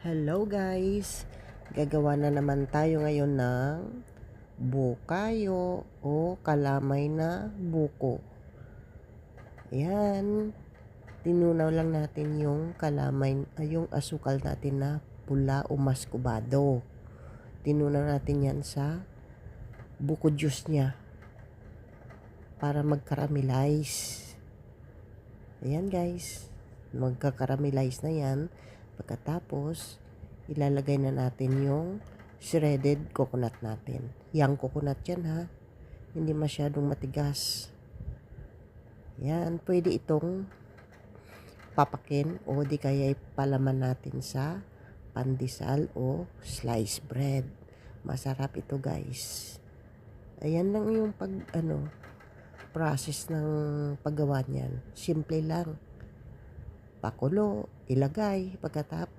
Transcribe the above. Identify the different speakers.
Speaker 1: Hello guys! Gagawa na naman tayo ngayon ng bukayo o kalamay na buko. Ayan. Tinunaw lang natin yung kalamay, yung asukal natin na pula o maskubado. Tinunaw natin yan sa buko juice niya para mag-caramelize. Ayan guys. Magka-caramelize na yan. Pagkatapos, ilalagay na natin yung shredded coconut natin. Yang coconut yan ha. Hindi masyadong matigas. Yan, pwede itong papakin o di kaya ipalaman natin sa pandesal o sliced bread. Masarap ito guys. Ayan lang yung process ng paggawa niyan. Simple lang. Pakulo, ilagay, pagkatapos